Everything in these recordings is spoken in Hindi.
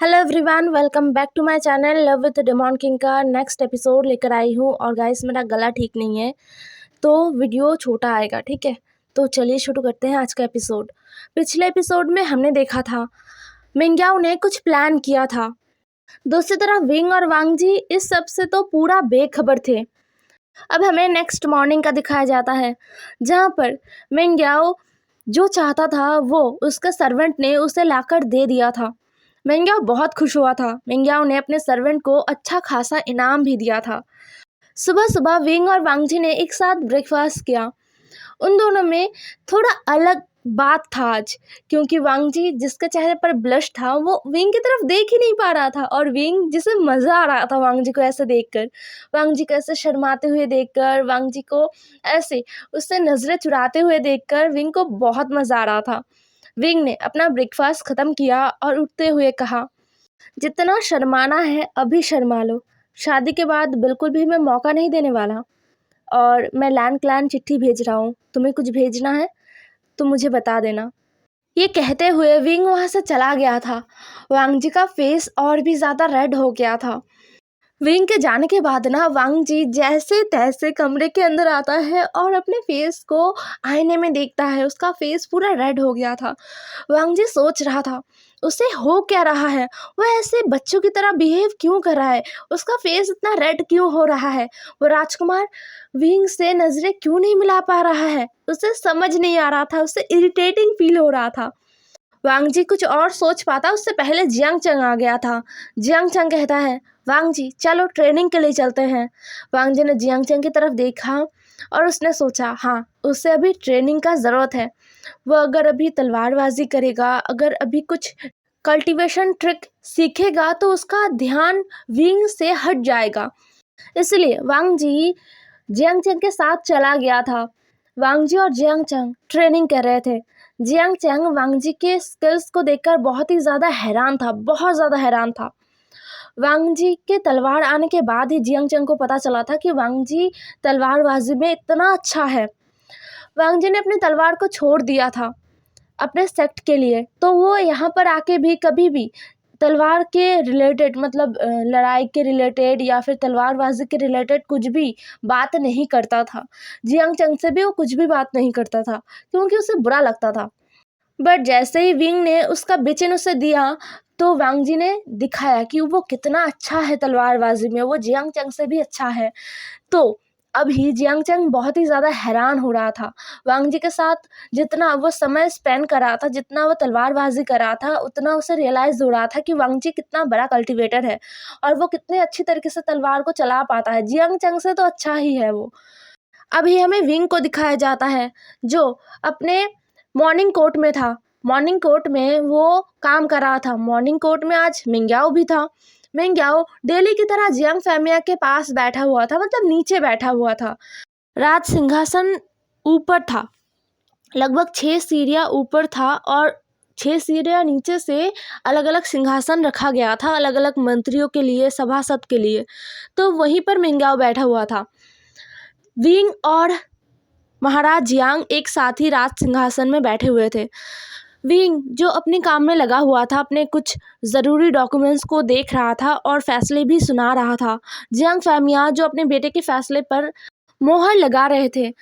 Hello everyone, welcome back to my channel love with daemon king का नेक्स्ट एपिसोड लेकर आई हूँ। और गाइस, मेरा गला ठीक नहीं है तो वीडियो छोटा आएगा, ठीक है। तो चलिए शुरू करते हैं आज का एपिसोड। पिछले एपिसोड में हमने देखा था मिंग्याओ ने कुछ प्लान किया था। दूसरी तरफ विंग और वांग जी इस सब से तो पूरा बेखबर थे। अब हमें नेक्स्ट मॉर्निंग का दिखाया जाता है, जहाँ पर मिंग्याओ जो चाहता था वो उसके सर्वेंट ने उसे लाकर दे दिया था। मिंग्याओ बहुत खुश हुआ था। मिंग्याओ ने अपने सर्वेंट को अच्छा खासा इनाम भी दिया था। सुबह सुबह विंग और वांगजी ने एक साथ ब्रेकफास्ट किया। उन दोनों में थोड़ा अलग बात था आज, क्योंकि वांगजी जिसके चेहरे पर ब्लश था वो विंग की तरफ देख ही नहीं पा रहा था, और विंग जिसे मज़ा आ रहा था वांगजी को ऐसे देखकर, वांगजी को ऐसे शर्माते हुए देखकर, वांगजी को ऐसे उससे नज़रें चुराते हुए देखकर विंग को बहुत मज़ा आ रहा था। विंग ने अपना ब्रेकफास्ट ख़त्म किया और उठते हुए कहा, जितना शर्माना है अभी शर्मा लो, शादी के बाद बिल्कुल भी मैं मौका नहीं देने वाला। और मैं लैंड क्लैन चिट्ठी भेज रहा हूँ, तुम्हें कुछ भेजना है तो मुझे बता देना। ये कहते हुए विंग वहाँ से चला गया था। वांगजी का फेस और भी ज़्यादा रेड हो गया था। विंग के जाने के बाद ना वांग जी जैसे तैसे कमरे के अंदर आता है और अपने फेस को आईने में देखता है। उसका फेस पूरा रेड हो गया था। वांग जी सोच रहा था उसे हो क्या रहा है, वो ऐसे बच्चों की तरह बिहेव क्यों कर रहा है, उसका फेस इतना रेड क्यों हो रहा है, वो राजकुमार विंग से नज़रें क्यों नहीं मिला पा रहा है। उसे समझ नहीं आ रहा था, उसे इरिटेटिंग फील हो रहा था। वांग जी कुछ और सोच पाता उससे पहले जियांग चंग आ गया था। जियांग चंग कहता है, वांग जी चलो ट्रेनिंग के लिए चलते हैं। वांग जी ने जियांग चंग की तरफ देखा और उसने सोचा, हाँ उसे अभी ट्रेनिंग का ज़रूरत है। वो अगर अभी तलवारबाजी करेगा, अगर अभी कुछ कल्टीवेशन ट्रिक सीखेगा तो उसका ध्यान विंग से हट जाएगा। इसलिए वांग जी जियांग चंग के साथ चला गया था। वांग जी और जियांग चंग ट्रेनिंग कर रहे थे। जियांग चंग वांग जी के स्किल्स को देखकर बहुत ही ज़्यादा हैरान था, बहुत ज़्यादा हैरान था। वांग जी के तलवार आने के बाद ही जियांग चंग को पता चला था कि वांग जी तलवारबाजी में इतना अच्छा है। वांग जी ने अपनी तलवार को छोड़ दिया था अपने सेक्ट के लिए, तो वो यहाँ पर आके भी कभी भी तलवार के रिलेटेड, मतलब लड़ाई के रिलेटेड या फिर तलवारबाजी के रिलेटेड कुछ भी बात नहीं करता था। जियांग चंग से भी वो कुछ भी बात नहीं करता था, क्योंकि उसे बुरा लगता था। बट जैसे ही विंग ने उसका बेचैन उसे दिया तो वांग जी ने दिखाया कि वो कितना अच्छा है तलवारबाजी में, वो जियांग चंग से भी अच्छा है। तो अभी जियांग चंग बहुत ही ज़्यादा हैरान हो रहा था। वांग जी के साथ जितना वो समय स्पेंड कर रहा था, जितना वो तलवारबाजी कर रहा था, उतना उसे रियलाइज़ हो रहा था कि वांग जी कितना बड़ा कल्टिवेटर है और वो कितने अच्छी तरीके से तलवार को चला पाता है। जियांग चंग से तो अच्छा ही है वो। अभी हमें विंग को दिखाया जाता है जो अपने मॉर्निंग कोर्ट में था। मॉर्निंग कोर्ट में वो काम कर रहा था। मॉर्निंग कोर्ट में आज मिंग्याओ भी था। मिंग्याओ डेली की तरह जियांग फैमिया के पास बैठा हुआ था, मतलब नीचे बैठा हुआ था। राज सिंहासन ऊपर था, लगभग 6 सीढ़ियाँ ऊपर था और 6 सीढ़ियाँ नीचे से अलग अलग सिंहासन रखा गया था, अलग अलग मंत्रियों के लिए, सभासद के लिए। तो वहीं पर मिंग्याओ बैठा हुआ था। विंग और महाराज जियांग एक साथ ही राज सिंहासन में बैठे हुए थे। विंग जो अपने काम में लगा हुआ था, अपने कुछ ज़रूरी डॉक्यूमेंट्स को देख रहा था और फैसले भी सुना रहा था। जियांग फैमिया जो अपने बेटे के फैसले पर मोहर लगा रहे थे।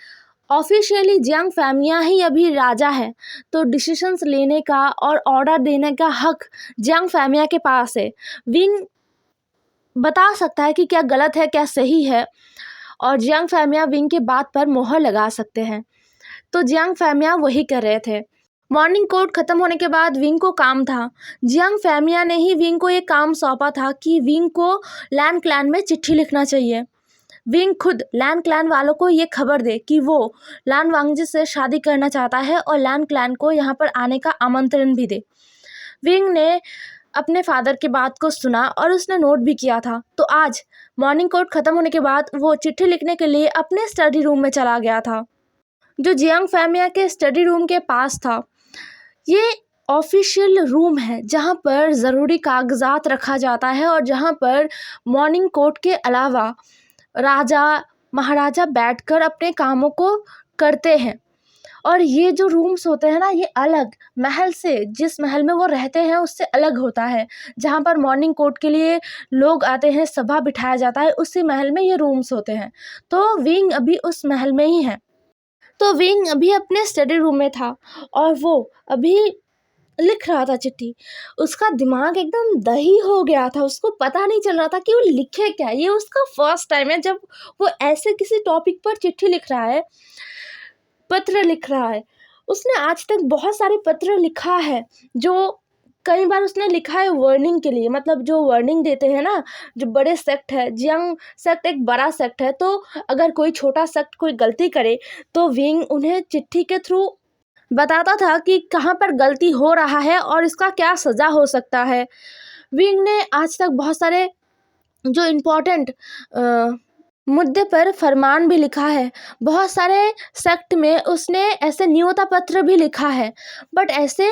ऑफिशियली जियांग फैमिया ही अभी राजा है, तो डिसीजंस लेने का और ऑर्डर देने का हक जियांग फैमिया के पास है। विंग बता सकता है कि क्या गलत है, क्या सही है, और जियांग फैमिया विंग के बात पर मोहर लगा सकते हैं। तो जियांग फैमिया वही कर रहे थे। मॉर्निंग कोर्ट खत्म होने के बाद विंग को काम था। जियांग फैमिया ने ही विंग को ये काम सौंपा था कि विंग को लैंड क्लैन में चिट्ठी लिखना चाहिए। विंग खुद लैंड क्लैन वालों को ये खबर दे कि वो लैंड वांगजी से शादी करना चाहता है और लैंड क्लैन को यहाँ पर आने का आमंत्रण भी दे। विंग ने अपने फादर की बात को सुना और उसने नोट भी किया था। तो आज मॉर्निंग कोर्ट ख़त्म होने के बाद वो चिट्ठी लिखने के लिए अपने स्टडी रूम में चला गया था, जो जियांग फैमिया के स्टडी रूम के पास था। ये ऑफिशियल रूम है जहाँ पर ज़रूरी कागजात रखा जाता है और जहाँ पर मॉर्निंग कोर्ट के अलावा राजा महाराजा बैठकर अपने कामों को करते हैं। और ये जो रूम्स होते हैं ना, ये अलग महल से, जिस महल में वो रहते हैं उससे अलग होता है। जहाँ पर मॉर्निंग कोर्ट के लिए लोग आते हैं, सभा बिठाया जाता है, उसी महल में ये रूम्स होते हैं। तो विंग अभी उस महल में ही है। तो विंग अभी अपने स्टडी रूम में था और वो अभी लिख रहा था चिट्ठी। उसका दिमाग एकदम दही हो गया था, उसको पता नहीं चल रहा था कि वो लिखे क्या। ये उसका फर्स्ट टाइम है जब वो ऐसे किसी टॉपिक पर चिट्ठी लिख रहा है, पत्र लिख रहा है। उसने आज तक बहुत सारे पत्र लिखा है, जो कई बार उसने लिखा है वार्निंग के लिए, मतलब जो वार्निंग देते हैं ना, जो बड़े सेक्ट है, जियांग सेक्ट एक बड़ा सेक्ट है, तो अगर कोई छोटा सेक्ट कोई गलती करे तो विंग उन्हें चिट्ठी के थ्रू बताता था कि कहाँ पर गलती हो रहा है और इसका क्या सज़ा हो सकता है। विंग ने आज तक बहुत सारे जो इम्पोर्टेंट मुद्दे पर फरमान भी लिखा है। बहुत सारे सेक्ट में उसने ऐसे न्योता पत्र भी लिखा है, बट ऐसे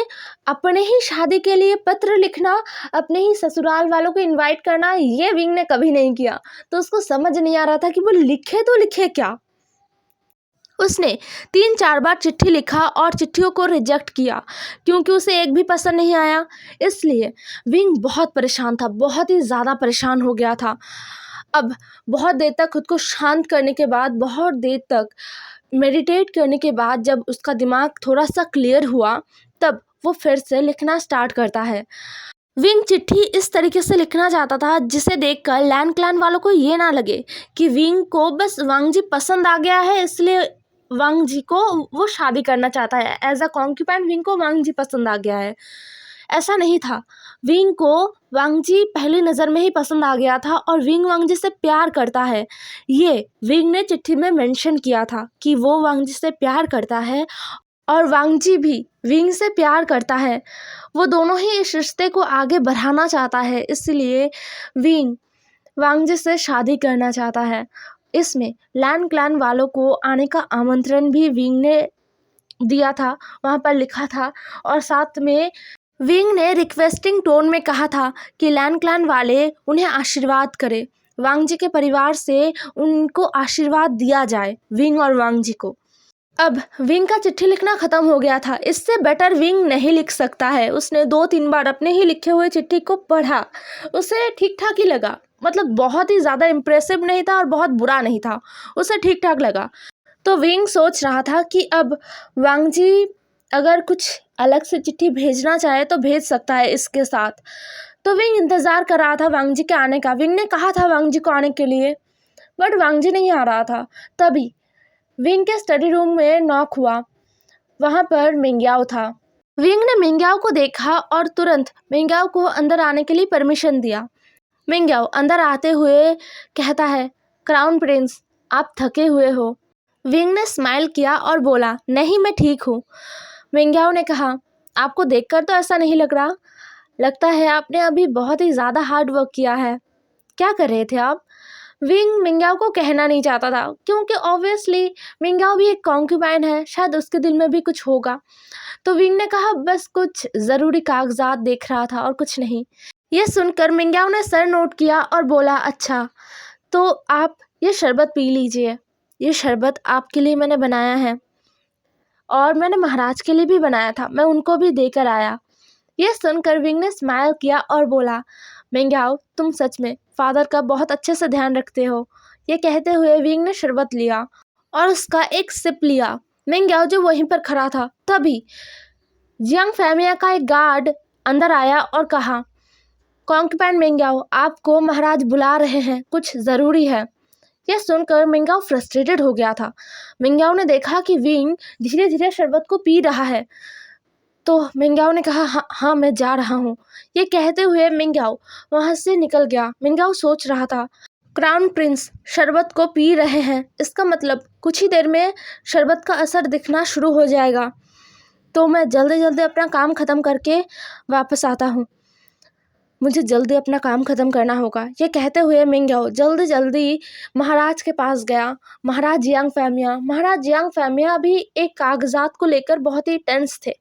अपने ही शादी के लिए पत्र लिखना, अपने ही ससुराल वालों को इनवाइट करना, ये विंग ने कभी नहीं किया। तो उसको समझ नहीं आ रहा था कि वो लिखे तो लिखे क्या। उसने 3-4 बार चिट्ठी लिखा और चिट्ठियों को रिजेक्ट किया, क्योंकि उसे एक भी पसंद नहीं आया। इसलिए विंग बहुत परेशान था, बहुत ही ज़्यादा परेशान हो गया था। अब बहुत देर तक खुद को शांत करने के बाद, बहुत देर तक मेडिटेट करने के बाद जब उसका दिमाग थोड़ा सा क्लियर हुआ, तब वो फिर से लिखना स्टार्ट करता है। विंग चिट्ठी इस तरीके से लिखना चाहता था जिसे देखकर लैन क्लैन वालों को ये ना लगे कि विंग को बस वांग जी पसंद आ गया है, इसलिए वांग जी को वो शादी करना चाहता है। एज अ कॉन्क्यूपाइन विंग को वांग जी पसंद आ गया है। ऐसा नहीं था। विंग को वांग जी पहली नज़र में ही पसंद आ गया था और विंग वांग जी से प्यार करता है। ये विंग ने चिट्ठी में मेंशन किया था कि वो वांग जी से प्यार करता है और वांग जी भी विंग से प्यार करता है। वो दोनों ही इस रिश्ते को आगे बढ़ाना चाहता है, इसलिए विंग वांग जी से शादी करना चाहता है। इसमें लैन क्लैन वालों को आने का आमंत्रण भी विंग ने दिया था, वहाँ पर लिखा था। और साथ में विंग ने रिक्वेस्टिंग टोन में कहा था कि लैन क्लैन वाले उन्हें आशीर्वाद करें, वांग जी के परिवार से उनको आशीर्वाद दिया जाए, विंग और वांग जी को। अब विंग का चिट्ठी लिखना ख़त्म हो गया था। इससे बेटर विंग नहीं लिख सकता है। उसने 2-3 बार अपने ही लिखे हुए चिट्ठी को पढ़ा। उसे ठीक ठाक ही लगा, मतलब बहुत ही ज़्यादा इम्प्रेसिव नहीं था और बहुत बुरा नहीं था, उसे ठीक ठाक लगा। तो विंग सोच रहा था कि अब वांग जी अगर कुछ अलग से चिट्ठी भेजना चाहे तो भेज सकता है इसके साथ। तो विंग इंतज़ार कर रहा था वांग जी के आने का। विंग ने कहा था वांग जी को आने के लिए, बट वांग जी नहीं आ रहा था। तभी विंग के स्टडी रूम में नॉक हुआ। वहाँ पर मिंग्याओ था। विंग ने मिंग्याओ को देखा और तुरंत मिंग्याओ को अंदर आने के लिए परमिशन दिया। मिंग्याओ अंदर आते हुए कहता है, क्राउन प्रिंस, आप थके हुए हो। विंग ने स्माइल किया और बोला, नहीं, मैं ठीक हूँ। मिंग्याओ ने कहा, आपको देखकर तो ऐसा नहीं लग रहा। लगता है आपने अभी बहुत ही ज़्यादा हार्ड वर्क किया है। क्या कर रहे थे आप? विंग मिंग्याओ को कहना नहीं चाहता था, क्योंकि ऑब्वियसली मिंग्याओ भी एक कॉन्क्यूबाइन है, शायद उसके दिल में भी कुछ होगा। तो विंग ने कहा, बस कुछ ज़रूरी कागजात देख रहा था और कुछ नहीं। यह सुनकर मिंग्याओ ने सर नोट किया और बोला, अच्छा, तो आप ये शरबत पी लीजिए। ये शरबत आपके लिए मैंने बनाया है और मैंने महाराज के लिए भी बनाया था, मैं उनको भी देकर आया। यह सुनकर विंग ने स्माइल किया और बोला, मिंग्याओ, तुम सच में फादर का बहुत अच्छे से ध्यान रखते हो। ये कहते हुए विंग ने शरबत लिया और उसका एक सिप लिया। मिंग्याओ जो वहीं पर खड़ा था, तभी जियांग फैमिया का एक गार्ड अंदर आया और कहा, कॉन्क्यूपाइन मिंग्याओ, आपको महाराज बुला रहे हैं, कुछ ज़रूरी है। यह सुनकर मिंग्याओ फ्रस्ट्रेटेड हो गया था। मिंग्याओ ने देखा कि विंग धीरे धीरे शरबत को पी रहा है, तो मिंग्याओ ने कहा, हाँ, मैं जा रहा हूँ। ये कहते हुए मिंग्याओ वहाँ से निकल गया। मिंग्याओ सोच रहा था, क्राउन प्रिंस शरबत को पी रहे हैं, इसका मतलब कुछ ही देर में शरबत का असर दिखना शुरू हो जाएगा, तो मैं जल्दी जल्दी अपना काम ख़त्म करके वापस आता हूँ। मुझे जल्दी अपना काम ख़त्म करना होगा। ये कहते हुए मिंग्याओ जल्दी जल्दी महाराज के पास गया। महाराज जियांग फैमिया भी एक कागजात को लेकर बहुत ही टेंस थे,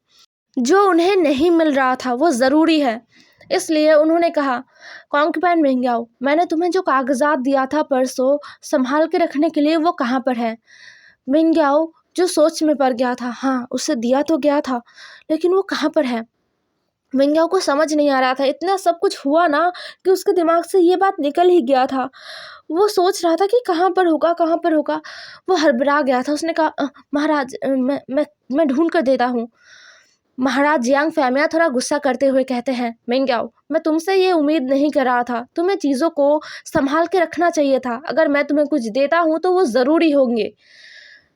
जो उन्हें नहीं मिल रहा था, वो ज़रूरी है। इसलिए उन्होंने कहा, कॉन्क्यूपाइन मिंग्याओ, मैंने तुम्हें जो कागजात दिया था परसों संभाल के रखने के लिए, वो कहाँ पर है? मिंग्याओ जो सोच में पड़ गया था। हाँ, उसे दिया तो गया था, लेकिन वो कहाँ पर है? मिंगाओ को समझ नहीं आ रहा था। इतना सब कुछ हुआ ना कि उसके दिमाग से ये बात निकल ही गया था। वो सोच रहा था कि कहाँ पर होगा, कहाँ पर होगा। वो हड़बड़ा गया था। उसने कहा महाराज, मैं ढूंढ कर देता हूँ। महाराज जियांग फैमिया थोड़ा गुस्सा करते हुए कहते हैं, मिंगाओ, मैं तुमसे ये उम्मीद नहीं कर रहा था। तुम्हें चीज़ों को संभाल के रखना चाहिए था। अगर मैं तुम्हें कुछ देता हूँ तो वो ज़रूरी होंगे।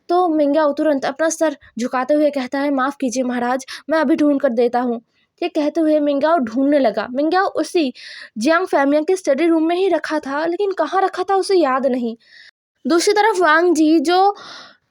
तो मिंगाओ तुरंत अपना सर झुकाते हुए कहता है, माफ़ कीजिए महाराज, मैं अभी ढूंढ कर देता हूँ। ये कहते हुए मिंगाओ ढूंढने लगा। मिंगाओ उसी जियांग फैमिया के स्टडी रूम में ही रखा था, लेकिन कहाँ रखा था उसे याद नहीं। दूसरी तरफ वांग जी जो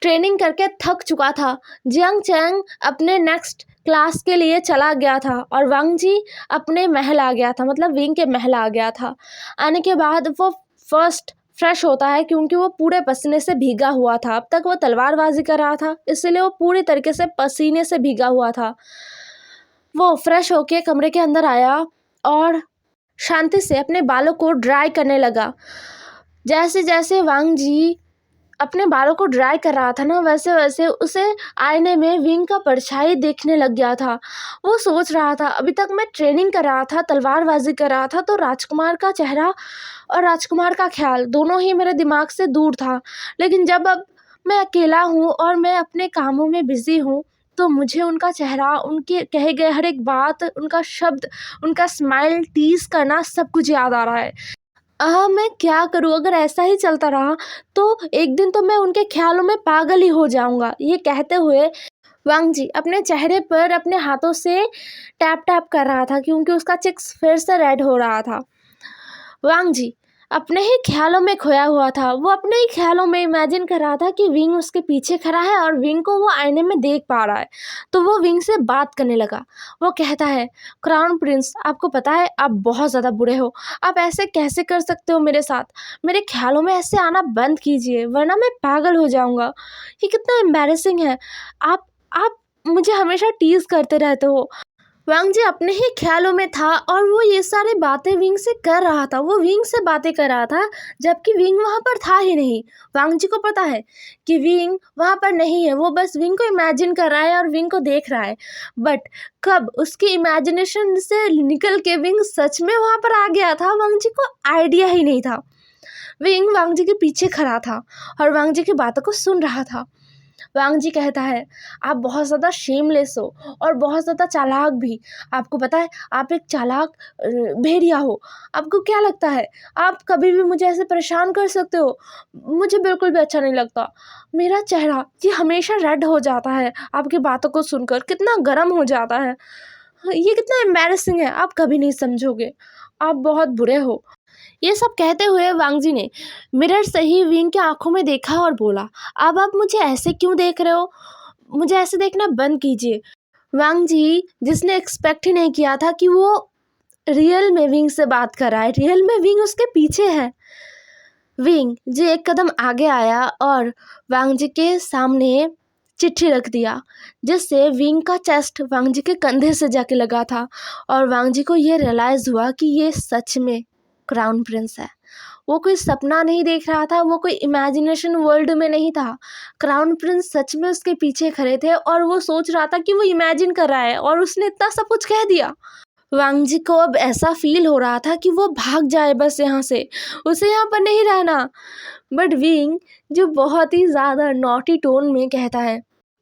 ट्रेनिंग करके थक चुका था, जियांग चैंग अपने नेक्स्ट क्लास के लिए चला गया था और वांग जी अपने महल आ गया था, मतलब विंग के महल आ गया था। आने के बाद वो फर्स्ट फ्रेश होता है क्योंकि वो पूरे पसीने से भीगा हुआ था। अब तक वो तलवारबाजी कर रहा था, इसलिए वो पूरी तरीके से पसीने से भीगा हुआ था। वो फ्रेश होके कमरे के अंदर आया और शांति से अपने बालों को ड्राई करने लगा। जैसे जैसे वांग जी अपने बालों को ड्राई कर रहा था ना, वैसे वैसे उसे आईने में विंग का परछाई देखने लग गया था। वो सोच रहा था, अभी तक मैं ट्रेनिंग कर रहा था, तलवारबाजी कर रहा था, तो राजकुमार का चेहरा और राजकुमार का ख्याल दोनों ही मेरे दिमाग से दूर था। लेकिन जब अब मैं अकेला हूँ और मैं अपने कामों में बिजी हूँ, तो मुझे उनका चेहरा, उनके कहे गए हर एक बात, उनका शब्द, उनका स्माइल, टीज करना, सब कुछ याद आ रहा है। मैं क्या करूँ? अगर ऐसा ही चलता रहा तो एक दिन तो मैं उनके ख्यालों में पागल ही हो जाऊंगा। ये कहते हुए वांग जी अपने चेहरे पर अपने हाथों से टैप टैप कर रहा था क्योंकि उसका चिक्स फिर से रेड हो रहा था। वांग जी अपने ही ख्यालों में खोया हुआ था। वो अपने ही ख्यालों में इमेजिन कर रहा था कि विंग उसके पीछे खड़ा है और विंग को वो आईने में देख पा रहा है। तो वो विंग से बात करने लगा। वो कहता है, क्राउन प्रिंस, आपको पता है आप बहुत ज़्यादा बुरे हो। आप ऐसे कैसे कर सकते हो मेरे साथ? मेरे ख्यालों में ऐसे आना बंद कीजिए, वरना मैं पागल हो जाऊंगा। ये कितना एम्बैरेसिंग है। आप मुझे हमेशा टीज करते रहते हो। वांग जी अपने ही ख्यालों में था और वो ये सारी बातें विंग से कर रहा था। वो विंग से बातें कर रहा था जबकि विंग वहाँ पर था ही नहीं। वांग जी को पता है कि विंग वहाँ पर नहीं है। वो बस विंग को इमेजिन कर रहा है और विंग को देख रहा है। बट कब उसकी इमेजिनेशन से निकल के विंग सच में वहाँ पर आ गया था, वांग जी को आइडिया ही नहीं था। विंग वांग जी के पीछे खड़ा था और वांग जी की बातों को सुन रहा था। वांग जी कहता है, आप बहुत ज़्यादा शेमलेस हो और बहुत ज़्यादा चालाक भी। आपको पता है आप एक चालाक भेड़िया हो। आपको क्या लगता है आप कभी भी मुझे ऐसे परेशान कर सकते हो? मुझे बिल्कुल भी अच्छा नहीं लगता। मेरा चेहरा ये हमेशा रेड हो जाता है आपकी बातों को सुनकर, कितना गर्म हो जाता है। ये कितना एम्बैरेसिंग है, आप कभी नहीं समझोगे। आप बहुत बुरे हो। ये सब कहते हुए वांग जी ने मिरर से ही विंग की आंखों में देखा और बोला, अब आप मुझे ऐसे क्यों देख रहे हो? मुझे ऐसे देखना बंद कीजिए। वांग जी जिसने एक्सपेक्ट ही नहीं किया था कि वो रियल में विंग से बात कर रहा है, रियल में विंग उसके पीछे है। विंग जी एक कदम आगे आया और वांग जी के सामने चिट्ठी रख दिया, जिससे विंग का चेस्ट वांग जी के कंधे से जाके लगा था और वांग जी को ये रियलाइज़ हुआ कि ये सच में क्राउन प्रिंस है। वो कोई सपना नहीं देख रहा था, वो कोई इमेजिनेशन वर्ल्ड में नहीं था। क्राउन प्रिंस सच में उसके पीछे खड़े थे और वो सोच रहा था कि वो इमेजिन कर रहा है और उसने इतना सब कुछ कह दिया। वांग जी को अब ऐसा फील हो रहा था कि वो भाग जाए बस यहाँ से, उसे यहाँ पर नहीं रहना। बट विंग जो बहुत ही ज़्यादा नॉटी टोन में कहता है,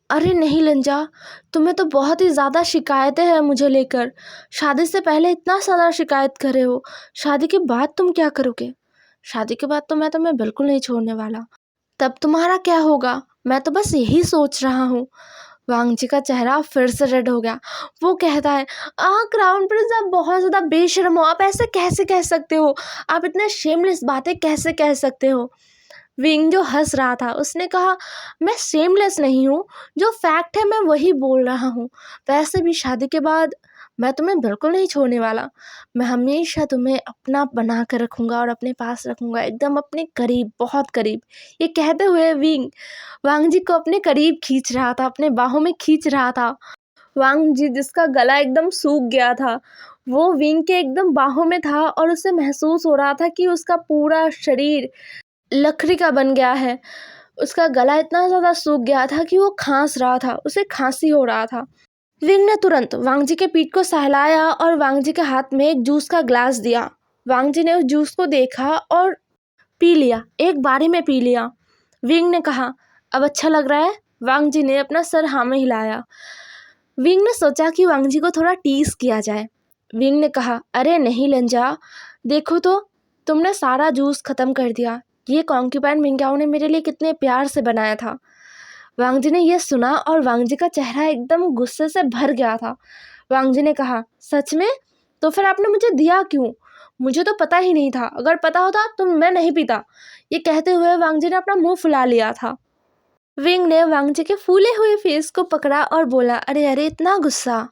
अरे नहीं लंजा, तुम्हें तो बहुत ही ज़्यादा शिकायतें हैं मुझे लेकर। शादी से पहले इतना सारा शिकायत कर रहे हो, शादी के बाद तुम क्या करोगे? शादी के बाद तो मैं तुम्हें बिल्कुल नहीं छोड़ने वाला। तब तुम्हारा क्या होगा? मैं तो बस यही सोच रहा हूँ। वांग जी का चेहरा फिर से रेड हो गया। वो कहता है, क्राउन प्रिंस आप बहुत ज़्यादा बेशर्म हो। आप ऐसे कैसे कह सकते हो? आप इतने शेमलेस बातें कैसे कह सकते हो? विंग जो हंस रहा था उसने कहा, मैं शेमलेस नहीं हूँ, जो फैक्ट है मैं वही बोल रहा हूँ। वैसे भी शादी के बाद मैं तुम्हें बिल्कुल नहीं छोड़ने वाला। मैं हमेशा तुम्हें अपना बना कर रखूँगा और अपने पास रखूँगा, एकदम अपने करीब, बहुत करीब। ये कहते हुए विंग वांग जी को अपने करीब खींच रहा था, अपने बाहों में खींच रहा था। वांग जी जिसका गला एकदम सूख गया था, वो विंग के एकदम बाहों में था और उसे महसूस हो रहा था कि उसका पूरा शरीर लकड़ी का बन गया है। उसका गला इतना ज़्यादा सूख गया था कि वो खांस रहा था, उसे खांसी हो रहा था। विंग ने तुरंत वांग जी के पीठ को सहलाया और वांग जी के हाथ में एक जूस का ग्लास दिया। वांग जी ने उस जूस को देखा और पी लिया, एक बारी में पी लिया। विंग ने कहा, अब अच्छा लग रहा है? वांग जी ने अपना सर हाँ में हिलाया। विंग ने सोचा कि वांग जी को थोड़ा टीस किया जाए। विंग ने कहा, अरे नहीं लंजा, देखो तो तुमने सारा जूस खत्म कर दिया। ये कॉन्क्यूपाइन मिंग्याओ ने मेरे लिए कितने प्यार से बनाया था। वांग जी ने यह सुना और वांग जी का चेहरा एकदम गुस्से से भर गया था। वांग जी ने कहा, सच में? तो फिर आपने मुझे दिया क्यों? मुझे तो पता ही नहीं था, अगर पता होता तो मैं नहीं पीता। ये कहते हुए वांग जी ने अपना मुंह फुला लिया था। विंग ने वांग जी के फूले हुए फेस को पकड़ा और बोला, अरे अरे इतना गुस्सा।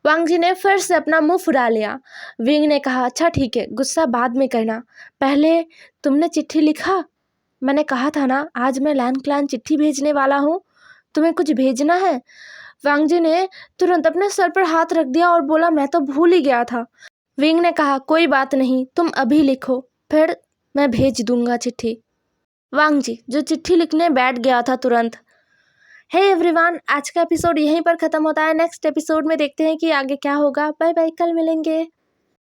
वांग जी ने फिर से अपना मुंह फुला लिया। विंग ने कहा, अच्छा ठीक है, गुस्सा बाद में करना, पहले तुमने चिट्ठी लिखा? मैंने कहा था ना, आज मैं लैन क्लैन चिट्ठी भेजने वाला हूँ। तुम्हें कुछ भेजना है? वांग जी ने तुरंत अपने सर पर हाथ रख दिया और बोला, मैं तो भूल ही गया था। विंग ने कहा, कोई बात नहीं, तुम अभी लिखो, फिर मैं भेज दूंगा चिट्ठी। वांग जी जो चिट्ठी लिखने बैठ गया था तुरंत। हे एवरीवन, आज का एपिसोड यहीं पर ख़त्म होता है। नेक्स्ट एपिसोड में देखते हैं कि आगे क्या होगा। बाय बाय, कल मिलेंगे।